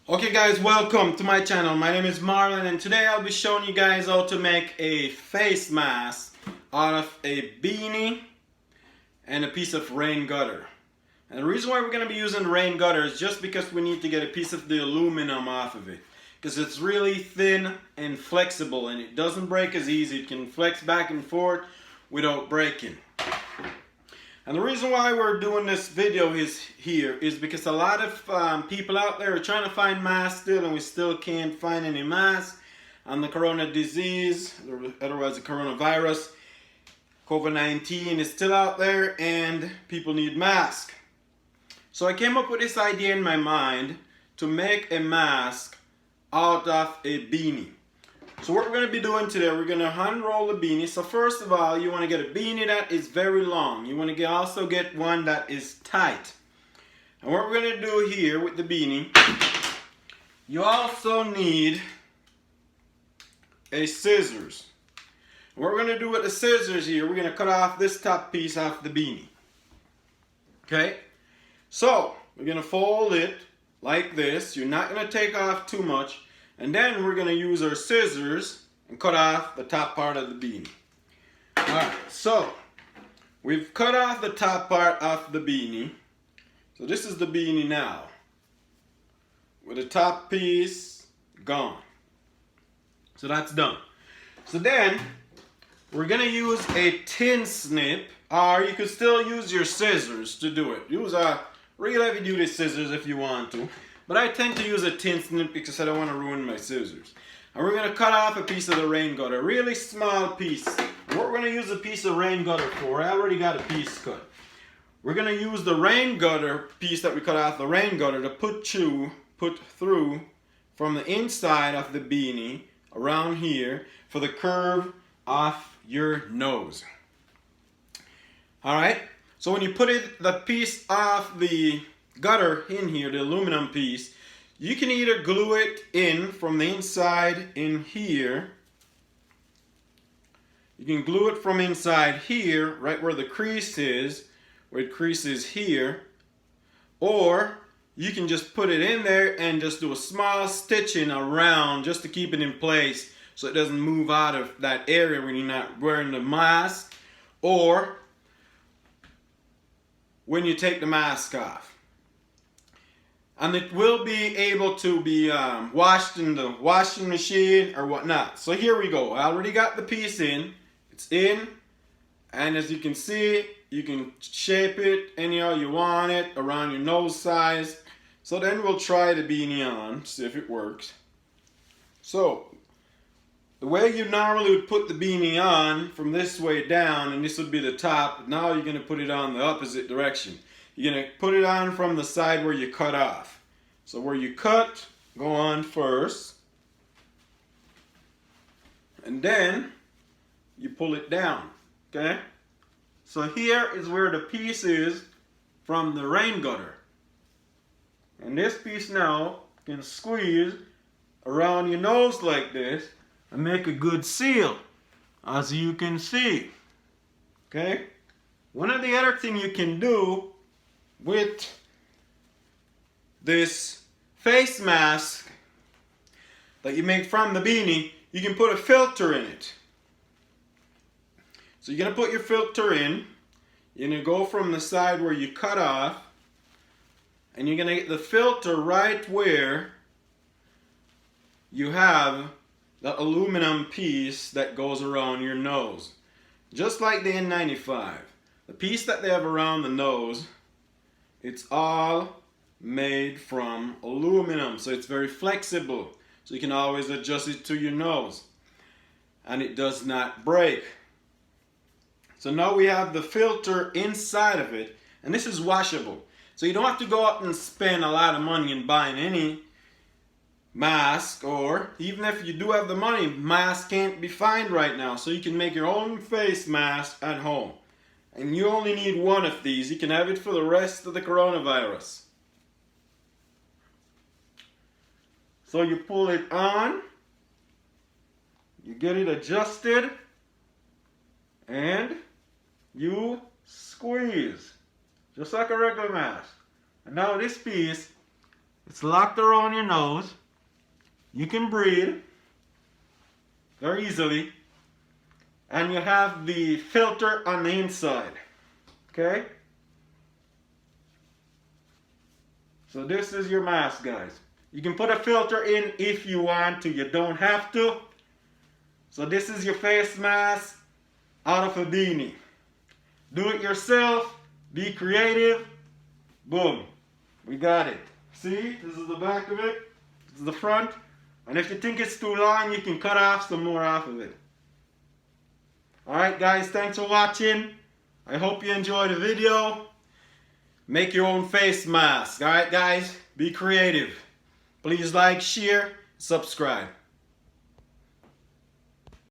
Okay guys, welcome to my channel. My name is Marlon and today I'll be showing you guys how to make a face mask out of a beanie and a piece of rain gutter. And the reason why we're going to be using rain gutter is just because we need to get a piece of the aluminum off of it. Because it's really thin and flexible and it doesn't break as easy. It can flex back and forth without breaking. And the reason why we're doing this video is because a lot of people out there are trying to find masks still, and we still can't find any masks on the corona disease, otherwise the coronavirus. COVID-19 is still out there and people need masks. So I came up with this idea in my mind to make a mask out of a beanie. So what we're going to be doing today, we're going to unroll the beanie. So first of all, you want to get a beanie that is very long. You want to also get one that is tight. And what we're going to do here with the beanie, you also need a scissors. And what we're going to do with the scissors here, we're going to cut off this top piece off the beanie. Okay? So, we're going to fold it like this. You're not going to take off too much. And then we're going to use our scissors and cut off the top part of the beanie. Alright, so we've cut off the top part of the beanie. So this is the beanie now, with the top piece gone. So that's done. So then we're going to use a tin snip, or you could still use your scissors to do it. Use a real heavy duty scissors if you want to. But I tend to use a tin snip because I don't want to ruin my scissors. And we're going to cut off a piece of the rain gutter, a really small piece. And what we're going to use a piece of rain gutter for, I already got a piece cut. We're going to use the rain gutter piece that we cut off the rain gutter to put through from the inside of the beanie around here for the curve of your nose. Alright, so when you put the piece of the gutter in here, the aluminum piece, you can either glue it in from the inside in here. You can glue it from inside here, right where the crease is, where it creases here, or you can just put it in there and just do a small stitching around just to keep it in place so it doesn't move out of that area when you're not wearing the mask or when you take the mask off. And it will be able to be washed in the washing machine or whatnot. So here we go. I already got the piece in. It's in. And as you can see, you can shape it any how you want it around your nose size. So then we'll try the beanie on, see if it works. So the way you normally would put the beanie on, from this way down, and this would be the top, now you're going to put it on the opposite direction. You're going to put it on from the side where you cut off. So where you cut, go on first. And then you pull it down. Okay? So here is where the piece is from the rain gutter. And this piece now can squeeze around your nose like this and make a good seal, as you can see. Okay? One of the other things you can do with this face mask that you make from the beanie, you can put a filter in it. So you're going to put your filter in, you're going to go from the side where you cut off, and you're going to get the filter right where you have the aluminum piece that goes around your nose. Just like the N95. The piece that they have around the nose, it's all made from aluminum, so it's very flexible. So you can always adjust it to your nose. And it does not break. So now we have the filter inside of it, and this is washable. So you don't have to go out and spend a lot of money in buying any mask, or even if you do have the money, masks can't be found right now. So you can make your own face mask at home. And you only need one of these. You can have it for the rest of the coronavirus. So you pull it on, you get it adjusted, and you squeeze, just like a regular mask. And now this piece It's locked around your nose. You can breathe very easily. And you have the filter on the inside. Okay? So this is your mask, guys. You can put a filter in if you want to. You don't have to. So this is your face mask out of a beanie. Do it yourself. Be creative. Boom. We got it. See? This is the back of it. This is the front. And if you think it's too long, you can cut off some more off of it. Alright guys, thanks for watching. I hope you enjoyed the video. Make your own face mask. Alright guys, be creative. Please like, share, subscribe.